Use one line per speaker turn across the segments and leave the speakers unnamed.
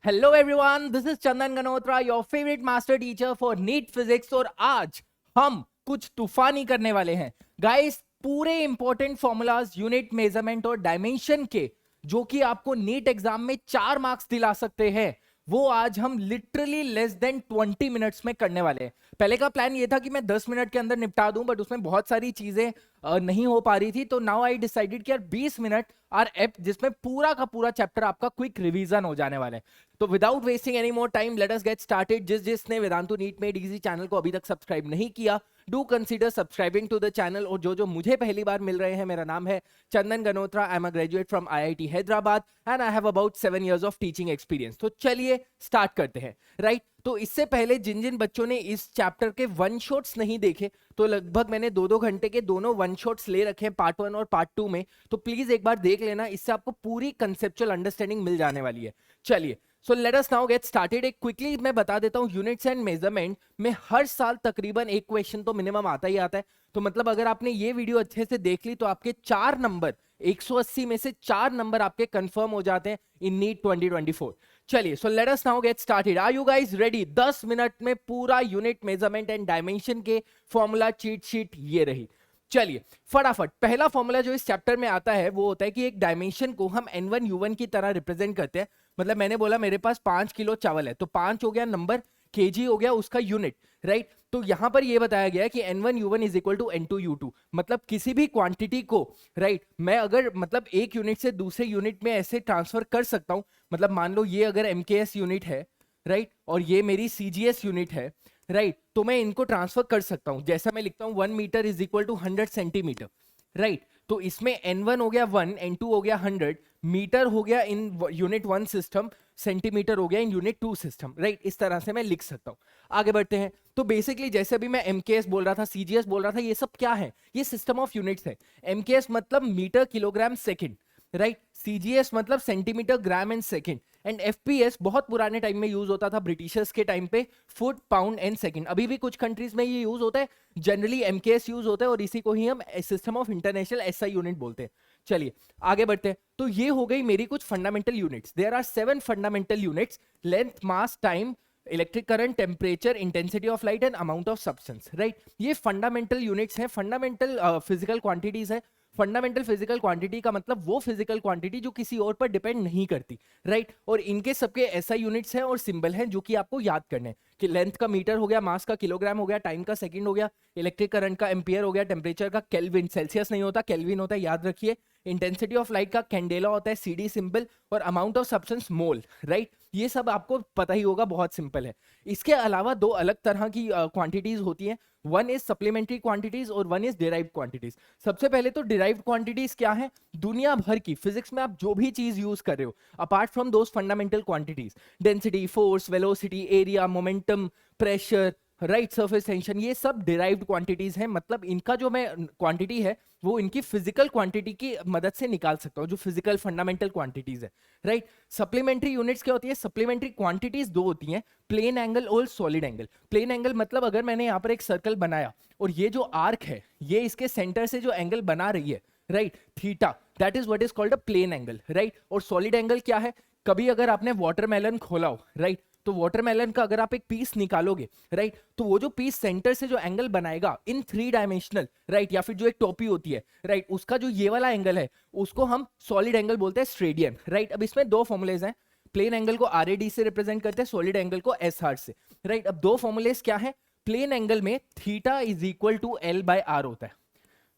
Hello everyone, this is Chandan Ganotra, your favourite master teacher for NEET physics. और आज हम कुछ तूफानी करने वाले हैं गाइस। पूरे इंपॉर्टेंट फॉर्मूलाज, यूनिट, मेजरमेंट और डायमेंशन के, जो कि आपको नीट एग्जाम में 4 मार्क्स दिला सकते हैं, वो आज हम लिटरली लेस देन 20 मिनट्स में करने वाले हैं। पहले का प्लान ये था कि मैं 10 मिनट के अंदर निपटा दूं, बट उसमें बहुत सारी चीजें नहीं हो पा रही थी। तो नाउ आई डिसाइडेड कि यार 20 मिनट आर एप्ट, जिसमें पूरा का पूरा चैप्टर आपका क्विक रिवीजन हो जाने वाला है। तो without wasting any more time, let us get started. जिसने Vedantu NEET made easy channel को अभी तक सब्सक्राइब नहीं किया, do consider subscribing to the channel. और जो मुझे पहली बार मिल रहे हैं, मेरा नाम है Chandan Ganotra. I am a graduate from IIT Hyderabad and I have about 7 years of teaching experience. तो चलिए स्टार्ट करते हैं, राइट। तो इससे पहले जिन जिन बच्चों ने इस चैप्टर के वन शॉट्स नहीं देखे, तो लगभग मैंने 2-2 घंटे के दोनों वन शॉट्स ले रखे हैं, पार्ट 1 और पार्ट 2 में। तो प्लीज एक बार देख लेना, इससे आपको पूरी कंसेप्चुअल अंडरस्टैंडिंग मिल जाने वाली है। चलिए, so let us now get started. एक क्विकली मैं बता देता हूं, यूनिट्स एंड मेजरमेंट में हर साल तकरीबन एक क्वेश्चन तो मिनिमम आता ही आता है। तो मतलब अगर आपने ये वीडियो अच्छे से देख ली, तो आपके 4 नंबर 180 में से 4 नंबर आपके कंफर्म हो जाते हैं इन नीट 2024। चलिए, so let us now get started. Are you guys ready? 10 minute में पूरा यूनिट, मेजरमेंट एंड डायमेंशन के फॉर्मूला चीट शीट ये रही। चलिए फटाफट, पहला फॉर्मूला जो इस चैप्टर में आता है वो होता है कि एक डायमेंशन को हम N1 U1 की तरह रिप्रेजेंट करते हैं। मतलब मैंने बोला मेरे पास 5 किलो चावल है, तो 5 हो गया नंबर, केजी हो गया उसका यूनिट, राइट। तो यहां पर ये बताया गया है कि N1 U1 is equal to N2 U2। मतलब किसी भी क्वांटिटी को, राइट, मैं अगर मतलब एक यूनिट से दूसरे यूनिट में ऐसे ट्रांसफर कर सकता हूं। मतलब मान लो ये अगर MKS यूनिट है, राइट, और ये मेरी CGS यूनिट है, राइट, तो मैं इनको ट्रांसफर कर सकता हूं। जैसा मैं लिखता हूं 1 metre is equal to 100 centimetre, right. तो इसमें N1 हो गया 1, N2 हो गया 100, मीटर हो गया इन यूनिट 1 सिस्टम, सेंटीमीटर हो गया इन यूनिट 2 सिस्टम, राइट। इस तरह से मैं लिख सकता हूं। आगे बढ़ते हैं। तो बेसिकली जैसे अभी मैं MKS बोल रहा था, CGS बोल रहा था, ये सब क्या है? ये सिस्टम ऑफ यूनिट्स है। MKS मतलब metre kilogram second, right. CGS मतलब centimetre gram and second. And FPS बहुत पुराने टाइम में यूज होता था, ब्रिटिशर्स के टाइम पे, फुट पाउंड एंड सेकेंड। अभी भी कुछ कंट्रीज में ये यूज होता है, जनरली MKS यूज होता है, और इसी को ही हम system of international SI unit बोलते हैं। चलिए आगे बढ़ते हैं। तो ये हो गई मेरी कुछ fundamental units. There are 7 fundamental units: length, mass, time, electric current, temperature, intensity of light and amount of substance, right. ये फंडामेंटल यूनिट्स हैं, फंडामेंटल फिजिकल क्वांटिटीज है। फंडामेंटल फिजिकल क्वांटिटी का मतलब वो फिजिकल क्वांटिटी जो किसी और पर डिपेंड नहीं करती, राइट। और इनके सबके SI यूनिट्स हैं और सिंबल हैं, जो कि आपको याद करने हैं कि लेंथ का मीटर हो गया, मास का किलोग्राम हो गया, टाइम का सेकंड हो गया, इलेक्ट्रिक करंट का एम्पियर हो गया, टेम्परेचर का केल्विन, सेल्सियस नहीं होता केल्विन होता है, याद रखिए। इंटेंसिटी ऑफ लाइट का कैंडेला होता है, CD सिंबल, और amount of substance mole, right. ये सब आपको पता ही होगा, बहुत सिंपल है। इसके अलावा 2 अलग तरह की क्वांटिटीज होती हैं। वन इज सप्लीमेंट्री क्वांटिटीज और वन इज डिराइव्ड क्वांटिटीज। सबसे पहले तो डिराइव्ड क्वांटिटीज क्या है? दुनिया भर की फिजिक्स में आप जो भी चीज यूज कर रहे हो, apart from those fundamental quantities, density, force, velocity, area, momentum, pressure, right, surface tension, ये सब डिराइव्ड क्वांटिटीज हैं। मतलब इनका जो मैं क्वांटिटी है वो इनकी फिजिकल क्वांटिटी की मदद से निकाल सकता हूं, जो फिजिकल फंडामेंटल क्वांटिटीज है, राइट। सप्लीमेंट्री यूनिट्स क्या होती है? सप्लीमेंट्री क्वांटिटीज 2 होती हैं, प्लेन एंगल और सॉलिड एंगल। प्लेन एंगल मतलब अगर मैंने यहाँ पर एक सर्कल बनाया और ये जो आर्क है, ये इसके सेंटर से जो एंगल बना रही है, right, theta, that is what is called a plane angle, right. और सॉलिड एंगल क्या है? कभी अगर आपने वाटरमेलन खोला हो, राइट, तो वाटरमेलन का अगर आप एक पीस निकालोगे, राइट, तो वो जो पीस सेंटर से जो एंगल बनाएगा इन 3 डायमेंशनल, राइट, या फिर जो एक टोपी होती है, राइट, उसका जो ये वाला एंगल है उसको हम सॉलिड एंगल बोलते हैं, स्ट्रेडियन, राइट। अब इसमें 2 फॉर्मूलेज हैं। प्लेन एंगल को RAD से रिप्रेजेंट करते हैं, सॉलिड एंगल को SR से, राइट। अब 2 फॉर्मूलेज क्या है? प्लेन एंगल में theta is equal to L/R होता है,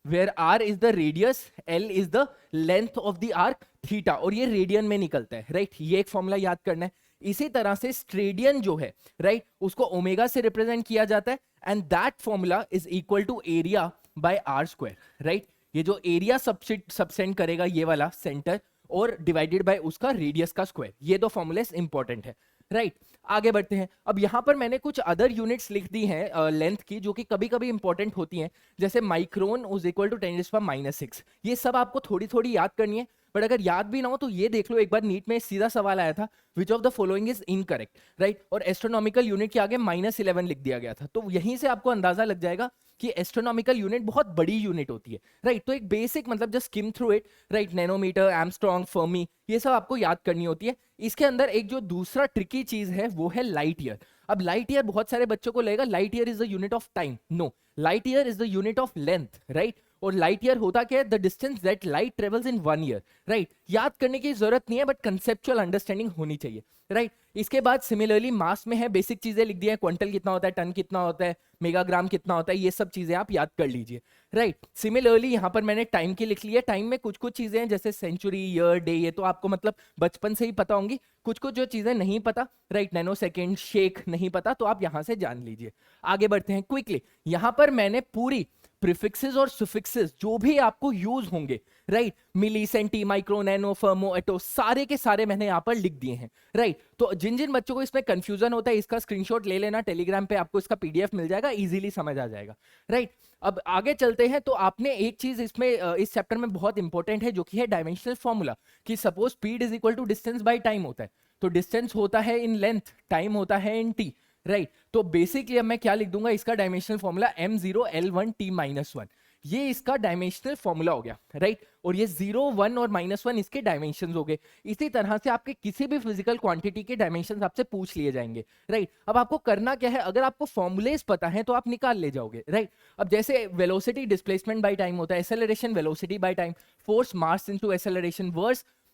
where R is the radius, L is the length of the arc, theta, और ये रेडियन में निकलता है, राइट। ये एक फॉर्मूला याद करना है। इसी तरह से स्ट्रेडियन जो है, राइट, उसको ओमेगा से रिप्रेजेंट किया जाता है, and that formula is equal to area by R², right. ये जो एरिया सबसेंड करेगा ये वाला सेंटर, और डिवाइडेड बाय उसका रेडियस का स्क्वायर। ये 2 फॉर्मूलेस इंपॉर्टेंट है, राइट। आगे बढ़ते हैं। अब यहां पर मैंने कुछ अदर यूनिट्स लिख दी हैं लेंथ की, जो कि कभी कभी इंपॉर्टेंट होती हैं, जैसे माइक्रोन इज इक्वल टू 10⁻⁻⁶। ये सब आपको थोड़ी थोड़ी याद करनी है। बट अगर याद भी ना हो तो ये देख लो, एक बार नीट में सीधा सवाल आया था, which of the following is incorrect, right, और एस्ट्रोनॉमिकल यूनिट के आगे -11 लिख दिया गया था। तो यहीं से आपको अंदाजा लग जाएगा कि एस्ट्रोनॉमिकल यूनिट बहुत बड़ी यूनिट होती है, राइट। तो एक बेसिक मतलब just skim through it, right, nanometre, angstrom, fermi, ये सब आपको याद करनी होती है। इसके अंदर एक जो दूसरा ट्रिकी चीज है वो है लाइट ईयर। अब लाइट ईयर बहुत सारे बच्चों को लगेगा light year is the unit of time, no, light year is the unit of length, right. और लाइट ईयर होता क्या है, the distance that light travels in 1 year, right. याद करने की जरूरत नहीं है, बट कंसेप्चुअल अंडरस्टैंडिंग होनी चाहिए, राइट। इसके बाद सिमिलरली मास में है, बेसिक चीजें लिख दी है, क्विंटल कितना होता है, टन कितना होता है, मेगाग्राम कितना होता है, ये सब चीजें आप याद कर लीजिए, राइट। सिमिलरली यहाँ पर मैंने टाइम की लिख ली है। टाइम में कुछ कुछ चीजें हैं जैसे सेंचुरी, ईयर, डे, ये तो आपको मतलब बचपन से ही पता होंगी। कुछ कुछ जो चीजें नहीं पता, राइट, नैनो सेकेंड, शेक नहीं पता, तो आप यहां से जान लीजिए। आगे बढ़ते हैं क्विकली। यहां पर मैंने पूरी प्रीफिक्सेस और सुफिक्सेस जो भी आपको यूज होंगे, राइट, मिली, सेंटी, माइक्रो, नैनो, फर्मो, एटो, सारे के सारे मैंने यहाँ पर लिख दिए हैं, राइट। तो जिन जिन बच्चों को इसमें कंफ्यूजन होता है, इसका स्क्रीनशॉट ले लेना, टेलीग्राम पे आपको इसका पीडीएफ मिल जाएगा, इजीली समझ आ जाएगा, राइट। अब आगे चलते हैं। तो आपने एक चीज इसमें इस चैप्टर में बहुत इंपॉर्टेंट है, जो कि है डायमेंशनल फॉर्मूला, कि suppose speed is equal to distance by time होता है, तो डिस्टेंस होता है इन लेंथ, टाइम होता है इन टी, राइट। तो बेसिकली अब मैं क्या लिख दूंगा, इसका डायमेंशनल फॉर्मूला m0l1t-1, ये इसका डायमेंशनल फॉर्मूला हो गया, राइट। और ये 0, 1 और -1 इसके डायमेंशंस हो गए। इसी तरह से आपके किसी भी फिजिकल क्वांटिटी के डायमेंशंस आपसे पूछ लिए जाएंगे, राइट। अब आपको करना क्या है, अगर आपको फॉर्मूलेस पता है तो आप निकाल ले जाओगे, राइट। अब जैसे वेलोसिटी डिस्प्लेसमेंट बाय टाइम होता है, acceleration velocity by time, force mass into acceleration,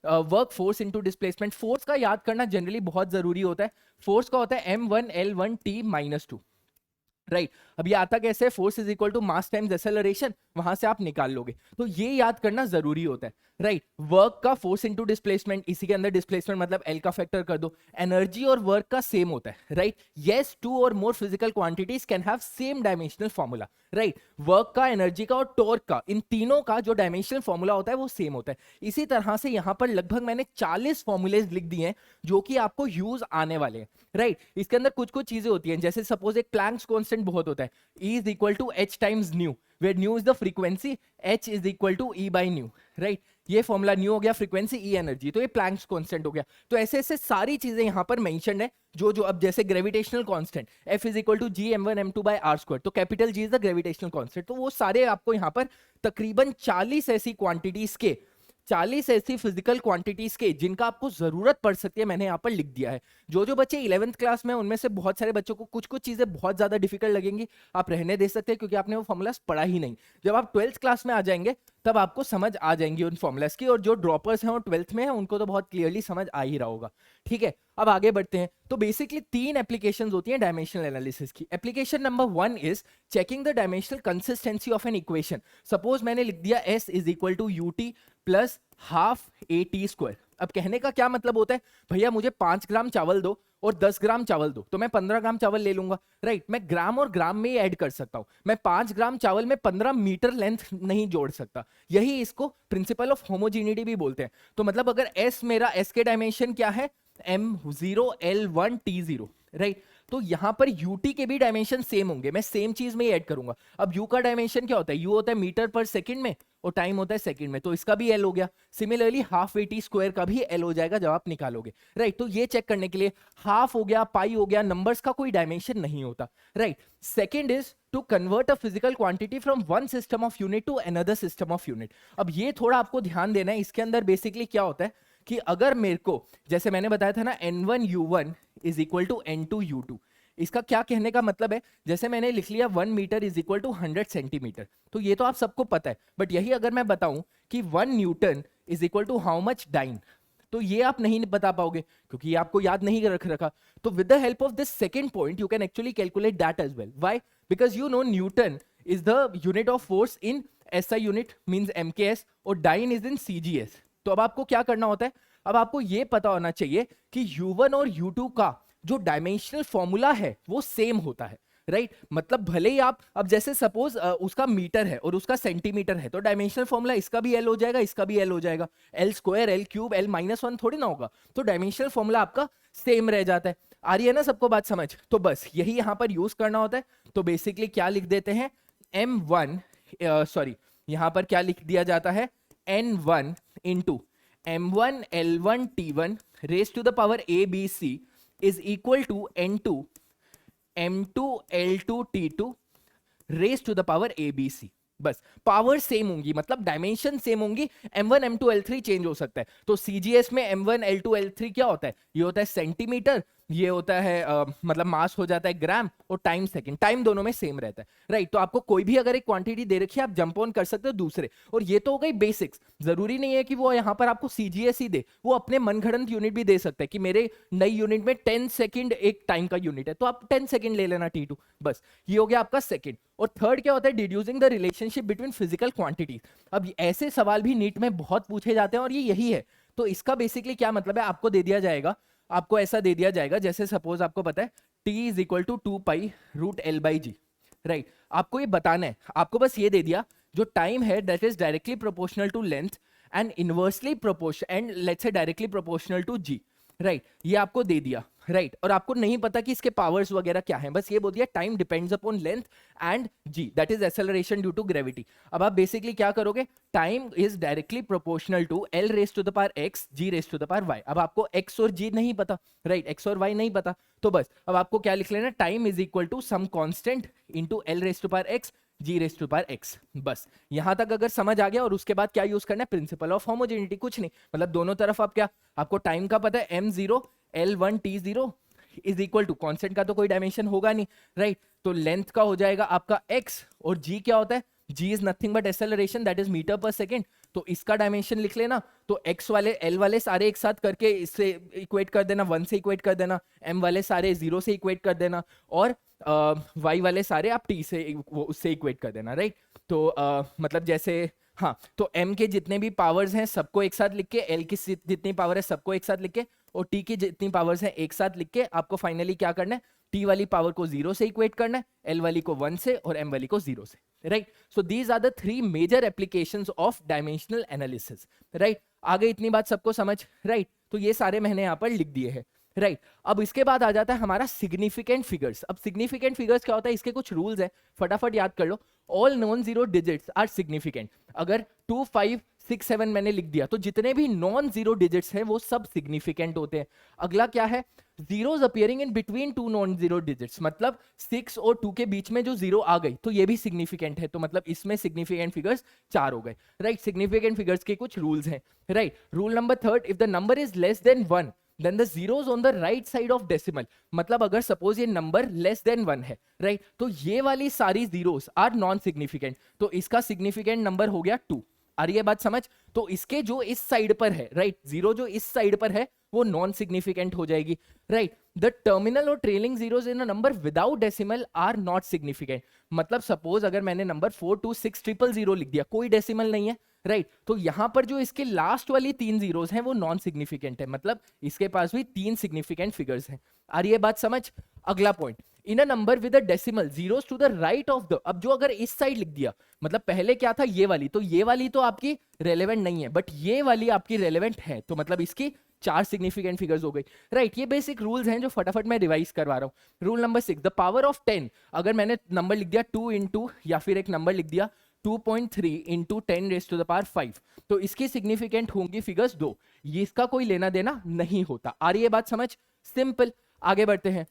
work force into displacement. Force का याद करना जनरली बहुत जरूरी होता है। फोर्स का होता है m1l1t-2, राइट। अब ये आता कैसे, force is equal to mass times acceleration, वहां से आप निकाल लोगे, तो ये याद करना जरूरी होता है, राइट। वर्क का फोर्स इनटू डिस्प्लेसमेंट, इसी के अंदर डिस्प्लेसमेंट मतलब एल का फैक्टर कर दो। एनर्जी और वर्क का सेम होता है, राइट। यस, 2 और more physical quantities can have same dimensional formula, right. Work का, एनर्जी का और टॉर्क का, इन तीनों का जो डायमेंशनल फॉर्मूला होता है वो सेम होता है। इसी तरह से यहाँ पर लगभग मैंने 40 फॉर्मूलेज लिख दिए हैं जो कि आपको यूज आने वाले हैं, राइट। इसके अंदर कुछ कुछ चीजें होती हैं, जैसे सपोज एक प्लैंक्स कांस्टेंट बहुत होता है, E is equal to h times nu, where nu is the frequency, h is equal to E by nu, right। ये फॉर्मूला न्यू हो गया, फ्रीक्वेंसी, ई एनर्जी, तो ये प्लैंक्स कांस्टेंट हो गया। तो ऐसे ऐसे सारी चीजें यहाँ पर मेंशन्ड है, जो जो अब जैसे gravitational constant F is equal to G m1m2 by r², तो capital G is the gravitational constant. तो वो सारे आपको यहाँ पर तकरीबन 40 ऐसी क्वांटिटीज के, 40 ऐसी फिजिकल क्वांटिटीज के जिनका आपको जरूरत पड़ सकती है, मैंने यहाँ पर लिख दिया है। जो जो बच्चे 11th क्लास में, उनमें से बहुत सारे बच्चों को कुछ कुछ चीजें बहुत ज्यादा डिफिकल्ट लगेंगी, आप रहने दे सकते हैं, क्योंकि आपने वो फॉर्मूलास पढ़ा ही नहीं। जब आप 12th क्लास में आ जाएंगे तब आपको समझ आ जाएंगी उन फॉर्मूलास की, और जो ड्रॉपर्स हैं और 12th में हैं उनको तो बहुत क्लियरली समझ आ ही रहा होगा, ठीक है। अब आगे बढ़ते हैं। तो बेसिकली 3 एप्लीकेशंस होती हैं डायमेंशनल एनालिसिस की। Application number 1 is checking the dimensional consistency of an equation. Suppose मैंने लिख दिया S is equal to UT plus half AT²। अब कहने का क्या मतलब होता है, भैया मुझे 5 ग्राम चावल दो और 10 ग्राम चावल दो, तो मैं 15 ग्राम चावल ले लूंगा, राइट। मैं ग्राम और ग्राम में ही ऐड कर सकता हूं। मैं 5 ग्राम चावल में 15 मीटर लेंथ नहीं जोड़ सकता। यही इसको प्रिंसिपल ऑफ होमोजेनिटी भी बोलते हैं। तो मतलब अगर S, मेरा S के डायमेंशन क्या है, m0l1t0, राइट। तो यहां पर UT के भी डायमेंशन सेम होंगे, मैं सेम चीज में ही ऐड करूंगा। अब U का डायमेंशन क्या होता है, U होता है मीटर पर सेकंड में और टाइम होता है सेकंड में, तो इसका भी L हो गया। सिमिलरली हाफ AT² का भी L हो जाएगा जब आप निकालोगे, राइट। तो ये चेक करने के लिए हाफ हो गया, पाई हो गया, नंबर्स का कोई डायमेंशन नहीं होता, right. Second is to convert a physical quantity from one system of unit to another system of unit. अब ये थोड़ा आपको ध्यान देना है। इसके अंदर बेसिकली क्या होता है कि अगर मेरे को, जैसे मैंने बताया था ना, N1U1 is equal to N2U2, इसका क्या कहने का मतलब है, जैसे मैंने लिख लिया 1 metre is equal to 100 centimetre, तो ये तो आप सबको पता है। बट यही अगर मैं बताऊं कि 1 newton is equal to how much dyne, तो ये आप नहीं बता पाओगे, क्योंकि ये आपको याद नहीं रख रखा। तो with the help of this second point you can actually calculate that as well. Why? Because you know newton is the unit of force in SI unit means MKS, और डाइन इज इन CGS। तो अब आपको क्या करना होता है, अब आपको ये पता होना चाहिए कि U1 और U2 का जो डायमेंशनल फॉर्मूला है वो सेम होता है, राइट। मतलब भले ही आप, अब जैसे सपोज उसका मीटर है और उसका सेंटीमीटर है, तो डायमेंशनल फॉर्मूला इसका भी L हो जाएगा, इसका भी L हो जाएगा। L² L³ L-1 थोड़ी ना होगा, तो डायमेंशनल फॉर्मूला आपका सेम रह जाता है। आ रही है ना सबको बात समझ? तो बस यही यहां पर यूज करना होता है। तो बेसिकली क्या लिख देते हैं, यहां पर क्या लिख दिया जाता है, N1 into m1 l1 t1 raised to the power abc is equal to n2 m2 l2 t2 raise to the power abc। बस पावर सेम होंगी, मतलब डायमेंशन सेम होंगी, m1 m2 l3 चेंज हो सकता है। तो cgs में m1 l2 l3 क्या होता है? ये होता है सेंटीमीटर, ये होता है मतलब मास हो जाता है ग्राम, और टाइम सेकंड, टाइम दोनों में सेम रहता है, राइट। तो आपको कोई भी अगर एक क्वांटिटी दे रखी है आप जंप ऑन कर सकते हो दूसरे, और ये तो हो गई बेसिक्स। जरूरी नहीं है कि वो यहाँ पर आपको cgs ही दे, वो अपने मनगढ़ंत यूनिट भी दे सकता है कि मेरे नई यूनिट में 10 सेकंड एक टाइम का यूनिट है, तो आप 10 सेकंड ले लेना t2। बस ये हो गया आपका सेकंड। और थर्ड क्या होता है? Deducing the relationship between physical quantities. अब ऐसे सवाल भी नीट में बहुत पूछे जाते हैं और ये यही है। तो इसका बेसिकली क्या मतलब है? आपको दे दिया जाएगा, आपको ऐसा दे दिया जाएगा जैसे सपोज आपको पता है t is equal to 2 pi root l by g, right. आपको ये बताना है, आपको बस ये दे दिया जो टाइम है that is directly proportional to length and inversely proportion and let's say directly proportional to g, right. ये आपको दे दिया, राइट। और आपको नहीं पता कि इसके पावर्स वगैरह क्या हैं, बस ये बोल दिया time depends upon length and g that is acceleration due to gravity. अब आप बेसिकली क्या करोगे? Time is directly proportional to l raise to the power x g raise to the power y. अब आपको एक्स और जी नहीं पता, right, x और वाई नहीं पता, तो बस अब आपको क्या लिख लेना? Time is equal to some constant into l raise to power x g raise to power x. बस यहां तक अगर समझ आ गया, और उसके बाद क्या यूज करना है? Principle of homogeneity. कुछ नहीं, मतलब दोनों तरफ आप क्या, आपको टाइम का पता है m0 l1 t0 is equal to, constant का तो कोई डायमेंशन होगा नहीं, राइट। तो लेंथ का हो जाएगा आपका x, और g क्या होता है? g is nothing but acceleration that is metre per second. तो इसका डायमेंशन लिख लेना। तो x वाले l वाले सारे एक साथ करके इससे इक्वेट कर देना, 1 से इक्वेट कर देना, m वाले सारे 0 से इक्वेट कर देना, और y वाले सारे आप t से उससे इक्वेट कर देना, राइट। तो मतलब जैसे हाँ, तो m के जितने भी पावर्स हैं सबको एक साथ लिख के, l की जितनी पावर है सबको एक साथ लिख के, और t की जितनी पावर्स हैं एक साथ लिख के, आपको फाइनली क्या करना है? t वाली पावर को 0 से इक्वेट करना है, l वाली को 1 से, और m वाली को 0 से, right. So these are the 3 major applications of dimensional analysis, right. आगे इतनी बात सबको समझ, राइट। तो ये सारे मैंने यहाँ पर लिख दिए हैं, राइट। अब इसके बाद आ जाता है हमारा सिग्निफिकेंट फिगर्स। अब सिग्निफिकेंट फिगर्स क्या होता है? इसके कुछ रूल्स हैं, फटाफट याद कर लो। All non zero digits are significant. अगर 2, 5, 6, 7 मैंने लिख दिया तो जितने भी नॉन जीरो डिजिट्स हैं वो सब सिग्निफिकेंट होते हैं। अगला क्या है? Zeros appearing in between 2 non zero digits, मतलब 6 और 2 के बीच में जो जीरो आ गई तो ये भी सिग्निफिकेंट है। तो मतलब इसमें सिग्निफिकेंट फिगर्स 4 हो गए, राइट। सिग्निफिकेंट फिगर्स के कुछ रूल्स हैं, right. Rule number 3, if the number is less than 1 then the zeros on the right side of decimal, मतलब अगर सपोज ये नंबर लेस देन 1 है, राइट, तो ये वाली सारी जीरोस आर नॉन सिग्निफिकेंट। तो इसका सिग्निफिकेंट नंबर हो गया 2। आ रही है बात समझ? तो इसके जो इस साइड पर है, राइट, जीरो जो इस साइड पर है वो नॉन सिग्निफिकेंट हो जाएगी, राइट। द टर्मिनल और trailing zeros in a number without decimal are not significant. मतलब सपोज अगर मैंने नंबर 42600 लिख दिया, कोई डेसिमल नहीं है, राइट, तो यहां पर जो इसके लास्ट वाली 3 जीरोस हैं वो नॉन सिग्निफिकेंट है, मतलब इसके पास भी 3 सिग्निफिकेंट फिगर्स हैं। आ रही है बात समझ? अगला point, in a number with a decimal zeros to the right of the, अब जो अगर इस साइड लिख दिया, मतलब पहले क्या था ये वाली, तो ये वाली तो आपकी रेलेवेंट नहीं है, बट ये वाली आपकी रेलेवेंट है, तो मतलब इसकी 4 सिग्निफिकेंट फिगर्स हो गई, राइट। ये बेसिक रूल्स हैं जो फटाफट मैं रिवाइज करवा रहा हूं। Rule number 6, the power of 10, अगर मैंने नंबर लिख दिया 2 इंटू, या फिर एक नंबर लिख दिया 2.3 into 10 raise to the power 5, तो इसकी सिग्निफिकेंट होंगी फिगर्स 2। ये इसका कोई लेना देना नहीं होता। आ रही है बात समझ? सिंपल। आगे बढ़ते हैं।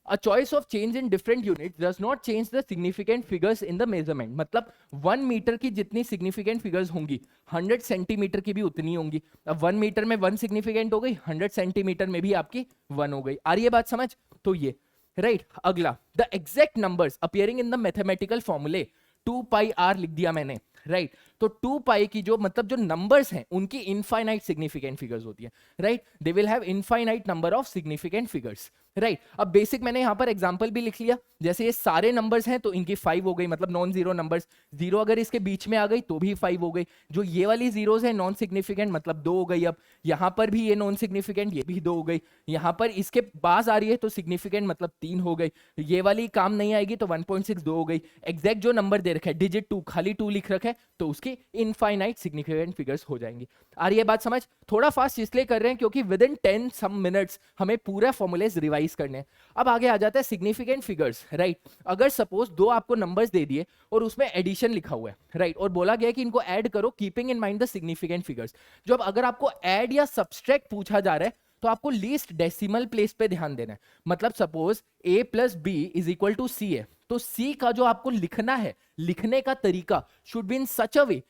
A choice of change in different units does not change the significant figures in the measurement, मतलब 1 मीटर की जितनी significant figures होंगी 100 सेंटीमीटर की भी उतनी होंगी। अब 1 मीटर में 1 significant हो गई, 100 सेंटीमीटर में भी आपकी 1 हो गई। आ रही है बात समझ? तो ये राइट। अगला, the exact numbers appearing in the mathematical फॉर्मूले 2 पाई आर लिख दिया मैंने, राइट। तो 2 पाई की जो मतलब जो नंबर्स हैं उनकी इनफाइनाइट सिग्निफिकेंट फिगर्स होती है, right. They will have infinite number of significant figures, right. अब बेसिक मैंने यहां पर एग्जांपल भी लिख लिया, जैसे ये सारे नंबर्स हैं तो इनकी 5 हो गई, मतलब नॉन जीरो नंबर्स। जीरो अगर इसके बीच में आ गई तो भी 5 हो गई। जो ये वाली जीरोस है नॉन सिग्निफिकेंट, मतलब 2 हो गई। अब यहां पर भी ये नॉन सिग्निफिकेंट, ये भी 2 हो गई। यहां पर इसके पास आ रही है तो सिग्निफिकेंट, मतलब 3 हो गई। ये वाली काम नहीं आएगी तो 1.6 2 हो गई। एग्जैक्ट जो नंबर दे रखा है डिजिट 2, खाली 2 लिख रखा है तो उसकी कि इनफाइनाइट सिग्निफिकेंट फिगर्स हो जाएंगी। आ रही है बात समझ? थोड़ा फास्ट इसलिए कर रहे हैं क्योंकि विद इन 10 सम मिनट्स हमें पूरा फॉर्मूलेज रिवाइज करने हैं। अब आगे आ जाता है सिग्निफिकेंट फिगर्स, राइट। अगर सपोज दो आपको नंबर्स दे दिए और उसमें एडिशन लिखा हुआ है, राइट, और बोला गया है कि इनको ऐड करो keeping in mind the significant figures. जब अगर आपको ऐड या सब्सट्रैक्ट पूछा जा रहा है तो आपको लीस्ट डेसिमल प्लेस पे ध्यान देना है। मतलब suppose a plus B is equal to C है, तो c का जो आपको लिखना है, लिखने का तरीका should be in such a way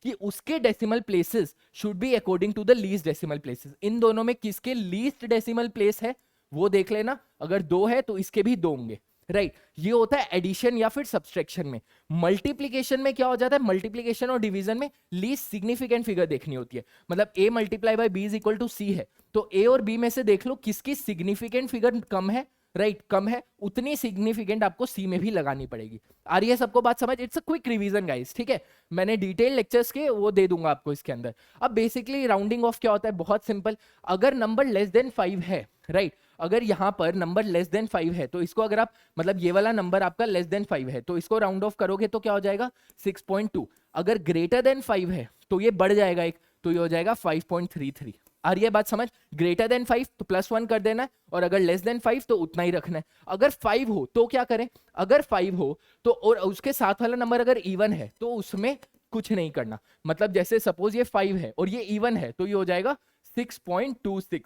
कि उसके decimal places should be according to the least decimal places. इन दोनों में किसके लीस्ट डेसिमल प्लेस है वो देख लेना, अगर 2 है तो इसके भी 2 होंगे, राइट। ये होता है एडिशन या फिर सब्सट्रैक्शन में। मल्टीप्लीकेशन में क्या हो जाता है, मल्टीप्लीकेशन और डिवीजन में लीस्ट सिग्निफिकेंट फिगर देखनी होती है। मतलब a multiply by b is equal to c है, तो a और b में से देख लो किसकी सिग्निफिकेंट फिगर कम है, राइट, कम है, उतनी सिग्निफिकेंट आपको c में भी लगानी पड़ेगी। आ रही है सबको बात समझ? It's a quick revision guys, ठीक है। मैंने डिटेल लेक्चर्स के वो दे दूंगा आपको इसके अंदर। अब बेसिकली राउंडिंग ऑफ क्या होता है, बहुत सिंपल। अगर नंबर लेस देन 5 है, राइट, अगर यहां पर नंबर लेस देन 5 है तो इसको अगर आप, मतलब ये वाला नंबर आपका लेस देन 5 है तो इसको राउंड ऑफ करोगे तो क्या हो जाएगा 6.2। अगर ग्रेटर देन 5 है तो ये बढ़ जाएगा एक, तो ये हो जाएगा 5.33। आ रही है बात समझ? ग्रेटर देन 5 तो +1 कर देना है, और अगर लेस देन 5 तो उतना ही रखना है। अगर 5 हो तो क्या करें, अगर 5 हो तो और उसके साथ वाला नंबर अगर इवन है तो उसमें कुछ नहीं करना। मतलब जैसे सपोज ये 5 है और ये इवन है तो ये हो जाएगा 6.26,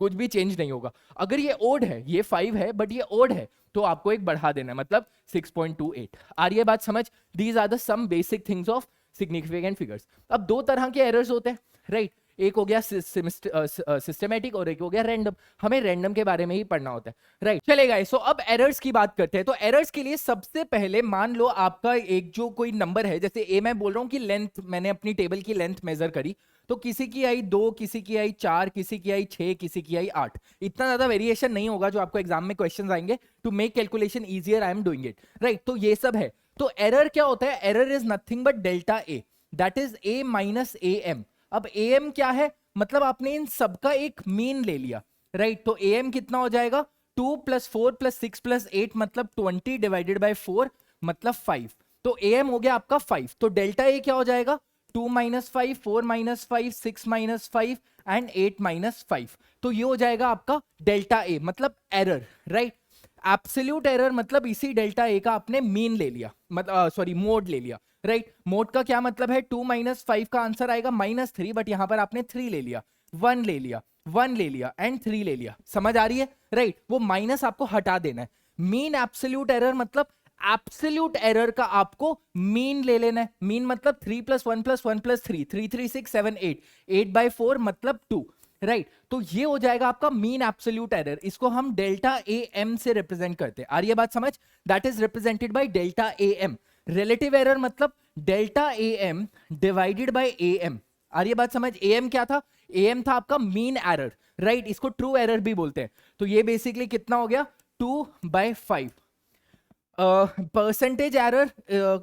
कुछ भी चेंज नहीं होगा। अगर ये ओड है, ये 5 है बट ये ओड है, तो आपको एक बढ़ा देना है, मतलब 6.28। आ रही है बात समझ? These are the some basic things of significant figures. अब दो तरह के एरर्स होते हैं, राइट। एक हो गया सिस्टमैटिक और एक हो गया रैंडम। हमें रैंडम के बारे में ही पढ़ना होता है, राइट। चलेगा, सो अब एरर्स की बात करते हैं। तो एरर्स के लिए सबसे पहले मान लो आपका एक जो कोई नंबर है, जैसे ए मैं बोल रहा हूं कि लेंथ, मैंने अपनी टेबल की लेंथ मेजर करी, तो किसी की आई 2, किसी की आई 4, किसी की आई 6, किसी की आई 8। इतना ज्यादा वेरिएशन नहीं होगा जो आपको एग्जाम में क्वेश्चंस आएंगे। To make calculation easier I am doing it, right. तो ये सब है। तो एरर क्या होता है, error is nothing but delta a, that is a minus a m. अब ए एम क्या है, मतलब आपने इन सबका एक मीन ले लिया, राइट। तो ए एम कितना हो जाएगा, 2 + 4 + 6 + 8 मतलब 20 डिवाइडेड बाय 4 मतलब 5। तो ए एम हो गया आपका 5। तो डेल्टा ए क्या हो जाएगा, 2 - 5, 4 - 5, 6 - 5 एंड 8 - 5। तो ये हो जाएगा आपका डेल्टा ए, मतलब एरर, राइट। एब्सोल्यूट एरर मतलब इसी डेल्टा ए का आपने मीन ले लिया, मतलब सॉरी मोड ले लिया, राइट। मोड का क्या मतलब है, 2 - 5 का आंसर आएगा -3, बट यहां पर आपने 3 ले लिया, 1 ले लिया, 1 ले लिया एंड 3 ले लिया। समझ आ रही है, राइट। वो माइनस आपको हटा देना है। मीन एब्सोल्यूट एरर मतलब एब्सोल्यूट एरर का आपको मीन ले लेना है। मीन मतलब 3 + 1 + 1 + 3, 3 3 6 7 8, 8/4 मतलब 2, राइट। तो ये हो जाएगा आपका मीन एब्सोल्यूट एरर। इसको हम डेल्टा ए एम से रिप्रेजेंट करते हैं। आ रही है बात समझ? That is represented by delta A M. Relative error मतलब delta A M divided by A M. आ रही है बात समझ? ए एम क्या था, ए एम था आपका मीन एरर, राइट। इसको ट्रू एरर भी बोलते हैं। तो ये बेसिकली कितना हो गया, 2/5। Percentage error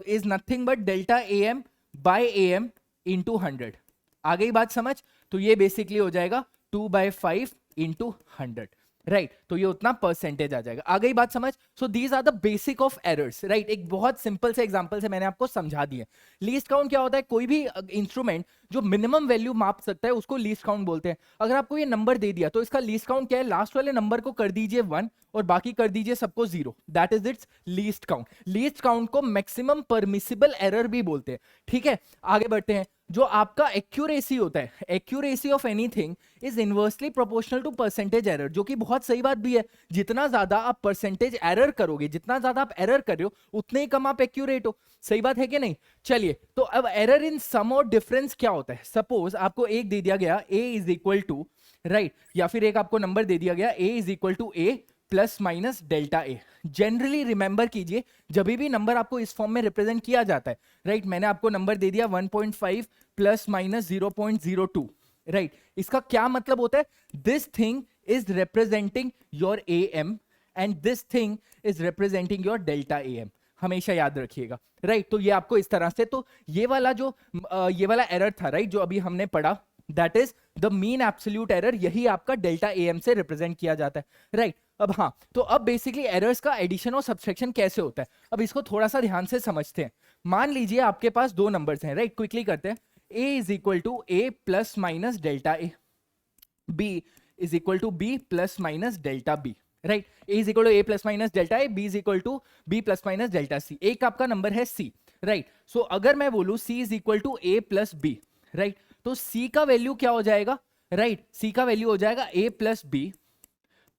is nothing but delta A m by A m into 100। आ गई बात समझ? तो ये बेसिकली हो जाएगा 2/5 इंटू 100, राइट। तो ये उतना परसेंटेज आ जाएगा। आ गई बात समझ? So these are the basic of errors, right. एक बहुत सिंपल से एग्जांपल से मैंने आपको समझा दिया। लीस्ट काउंट क्या होता है, कोई भी इंस्ट्रूमेंट जो मिनिमम वैल्यू माप सकता है उसको लीस्ट काउंट बोलते हैं। अगर आपको ये नंबर दे दिया तो इसका लीस्ट काउंट क्या है, लास्ट वाले नंबर को कर दीजिए 1 और बाकी कर दीजिए सबको 0, that is it's least count. Least count को मैक्सिमम परमिसिबल एरर भी बोलते हैं, ठीक है। आगे बढ़ते हैं। जो आपका एक्यूरेसी होता है, accuracy of anything is inversely proportional to percentage error, जो कि बहुत सही बात भी है। जितना ज्यादा आप परसेंटेज एरर करोगे, जितना ज्यादा आप एरर कर रहे हो, उतने ही कम आप एक्यूरेट हो। सही बात है कि नहीं? चलिए, तो अब एरर इन सम और डिफरेंस क्या होता है। सपोज आपको एक दे दिया गया a is equal to, right, या फिर एक आपको नंबर दे दिया गया a is equal to a plus minus delta a. Generally remember कीजिए, जब भी नंबर आपको इस फॉर्म में रिप्रेजेंट किया जाता है, राइट, मैंने आपको नंबर दे दिया 1.5 प्लस माइनस 0.02, राइट। इसका क्या मतलब होता है, this thing is representing your a m and this thing is representing your delta A m. हमेशा याद रखिएगा, राइट। तो ये आपको इस तरह से, तो ये वाला एरर था, राइट, जो अभी हमने पढ़ा, that is the mean absolute error. यही आपका डेल्टा ए एम से रिप्रेजेंट किया जाता है, राइट। अब हाँ, तो अब बेसिकली एरर्स का एडिशन और सब्सट्रैक्शन कैसे होता है, अब इसको थोड़ा सा ध्यान से समझते हैं। मान लीजिए आपके पास दो नंबर्स हैं, राइट, क्विकली करते हैं। a is equal to a plus minus delta a, b is equal to b plus minus delta b, राइट। a is equal to a plus minus delta a, b is equal to b plus minus delta c। एक आपका number है c, right. सो अगर मैं बोलूं c is equal to a plus b, right, तो c का value क्या हो जाएगा, राइट, c का वैल्यू हो जाएगा a plus b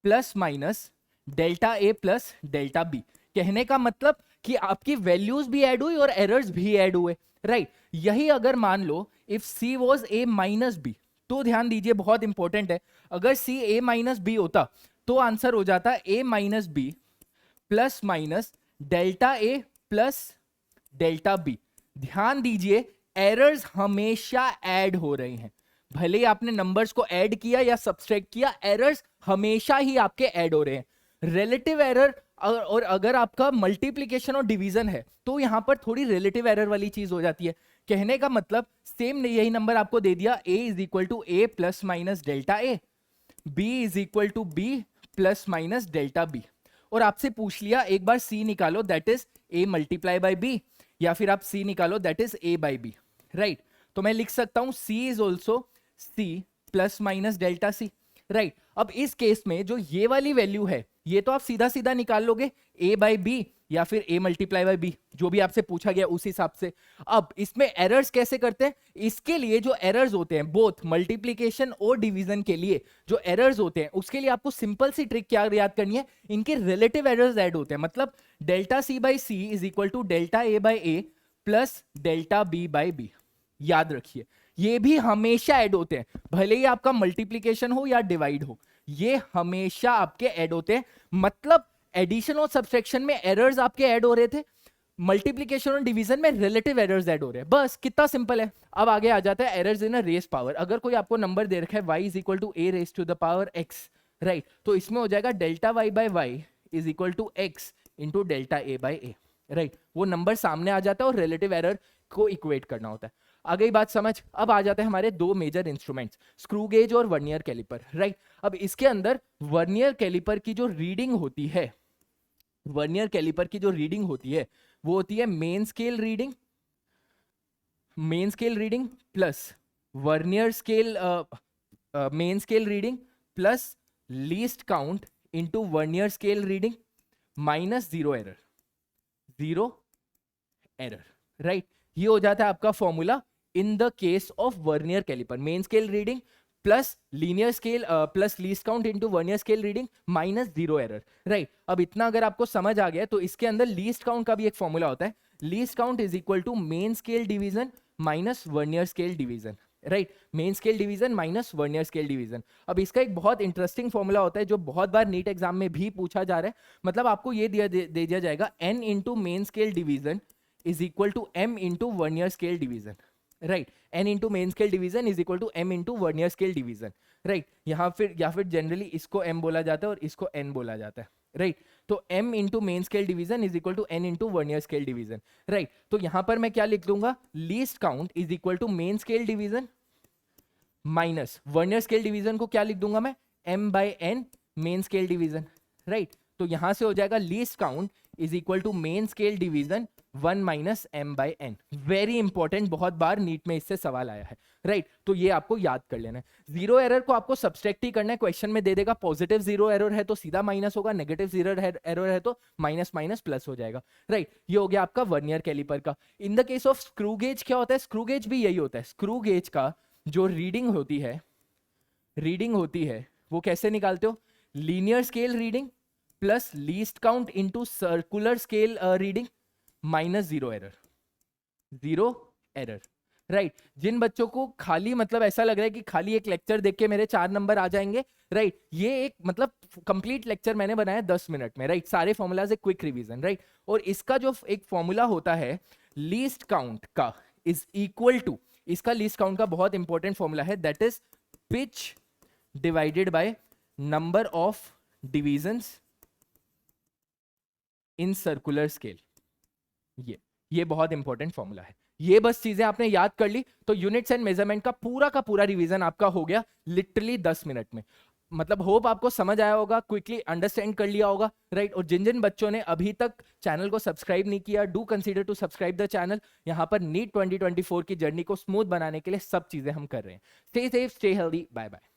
plus minus delta a plus delta b। कहने का मतलब कि आपकी वैल्यूज भी ऐड हुई और एरर्स भी ऐड हुए, राइट। यही अगर मान लो if c was a minus b, तो ध्यान दीजिए बहुत इंपॉर्टेंट है, अगर c a माइनस b होता तो आंसर हो जाता a minus b plus minus delta a plus delta b। ध्यान दीजिए एरर्स हमेशा ऐड हो रहे हैं, भले ही आपने नंबर्स को ऐड किया या सब्सट्रैक्ट किया, एरर्स हमेशा ही आपके ऐड हो रहे हैं। रिलेटिव एरर और अगर आपका मल्टीप्लिकेशन और डिवीजन है तो यहां पर थोड़ी रिलेटिव एरर वाली चीज हो जाती है। कहने का मतलब सेम यही नंबर आपको दे दिया, a is equal to a plus minus delta a, b is equal to b plus minus delta b, और आपसे पूछ लिया एक बार c निकालो that is a multiply by b, या फिर आप c निकालो that is a by b, right. तो मैं लिख सकता हूं c is also c plus minus delta c, right. अब इस केस में जो ये वाली वैल्यू है ये तो आप सीधा सीधा निकाल लोगे, a बाई b या फिर a मल्टीप्लाई बाई b, जो भी आपसे पूछा गया उस हिसाब से। अब इसमें एरर्स कैसे करते हैं, इसके लिए जो एरर्स होते हैं बोथ मल्टीप्लिकेशन और डिवीजन के लिए जो एरर्स होते हैं उसके लिए आपको सिंपल सी ट्रिक क्या याद करनी है, इनके रिलेटिव एरर्स ऐड होते हैं। मतलब delta c by c is equal to delta a by a plus delta b by b। याद रखिए ये भी हमेशा ऐड होते हैं, भले ही आपका मल्टीप्लिकेशन हो या डिवाइड हो, ये हमेशा आपके ऐड होते हैं। मतलब एडिशन और सब्सट्रैक्शन में एरर्स आपके ऐड हो रहे थे, मल्टीप्लिकेशन और डिवीजन में रिलेटिव एरर्स ऐड हो रहे हैं, बस कितना सिंपल है। अब आगे आ जाता है errors in a raise power. अगर कोई आपको नंबर दे रखा है y is equal to a raise to the power x, right, तो इसमें हो जाएगा delta y by y is equal to x into delta a by a, right. वो नंबर सामने आ जाता है और रिलेटिव एरर को इक्वेट करना होता है। आ गई बात समझ। अब आ जाते हैं हमारे दो मेजर इंस्ट्रूमेंट्स, स्क्रू गेज और वर्नियर कैलिपर, राइट। अब इसके अंदर वर्नियर कैलिपर की जो रीडिंग होती है, वर्नियर कैलिपर की जो रीडिंग होती है वो होती है main scale reading, main scale reading plus vernier scale main scale reading plus least count into vernier scale reading minus zero error, zero error, right. ये हो जाता है आपका formula in the case of vernier caliper, main scale reading plus linear scale plus least count into vernier scale reading minus zero error, right. अब इतना अगर आपको समझ आ गया तो इसके अंदर लीस्ट काउंट का भी एक फॉर्मूला होता है, least count is equal to main scale division minus vernier scale division, right. Main scale division minus vernier scale division. अब इसका एक बहुत इंटरेस्टिंग फॉर्मूला होता है जो बहुत बार नीट एग्जाम में भी पूछा जा रहा है। मतलब आपको ये दे दिया जाएगा n into main scale division is equal to m into vernier scale division, right। n into main scale division is equal to m into vernier scale division, right। यहाँ फिर या फिर जनरली इसको m बोला जाता है और इसको n बोला जाता है, right। तो m into main scale division is equal to n into vernier scale division, right। तो यहाँ पर मैं क्या लिख दूंगा, least count is equal to main scale division minus vernier scale division को क्या लिख दूंगा मैं, m by n main scale division, right. तो यहां से हो जाएगा least count is equal to main scale division 1 minus m by n। Very important, बहुत बार नीट में इससे सवाल आया है, राइट। तो ये आपको याद कर लेना है। जीरो एरर को आपको सब्सट्रैक्ट ही करना है, क्वेश्चन में दे देगा पॉजिटिव जीरो एरर है तो सीधा माइनस होगा, नेगेटिव जीरो एरर है तो माइनस माइनस प्लस हो जाएगा, राइट। ये हो गया आपका वर्नियर कैलिपर का। इन the case of screw gauge क्या होता है, स्क्रू गेज भी यही होता है। स्क्रू गेज का जो रीडिंग होती है वो कैसे निकालते हो, linear scale reading plus least count into circular scale reading minus zero error, right. जिन बच्चों को खाली मतलब ऐसा लग रहा है कि खाली एक लेक्चर देख के मेरे 4 नंबर आ जाएंगे, राइट, ये एक मतलब कंप्लीट लेक्चर मैंने बनाया 10 मिनट में, राइट। सारे फॉर्मूलाज एक क्विक रिवीजन, राइट। और इसका जो एक फॉर्मूला होता है लीस्ट काउंट का इज इक्वल टू, इसका लीस्ट काउंट का बहुत इंपॉर्टेंट फॉर्मूला है, that is pitch divided by number of divisions in circular scale. ये बहुत इंपॉर्टेंट फॉर्मूला है। ये बस चीजें आपने याद कर ली तो यूनिट्स एंड मेजरमेंट का पूरा रिवीजन आपका हो गया लिटरली 10 मिनट में। मतलब होप आपको समझ आया होगा, क्विकली अंडरस्टैंड कर लिया होगा, राइट। और जिन जिन बच्चों ने अभी तक चैनल को सब्सक्राइब नहीं किया, do consider to subscribe the channel. यहाँ पर नीट 2024 की जर्नी को स्मूथ बनाने के लिए सब चीजें हम कर रहे हैं। Stay safe, stay healthy, bye bye.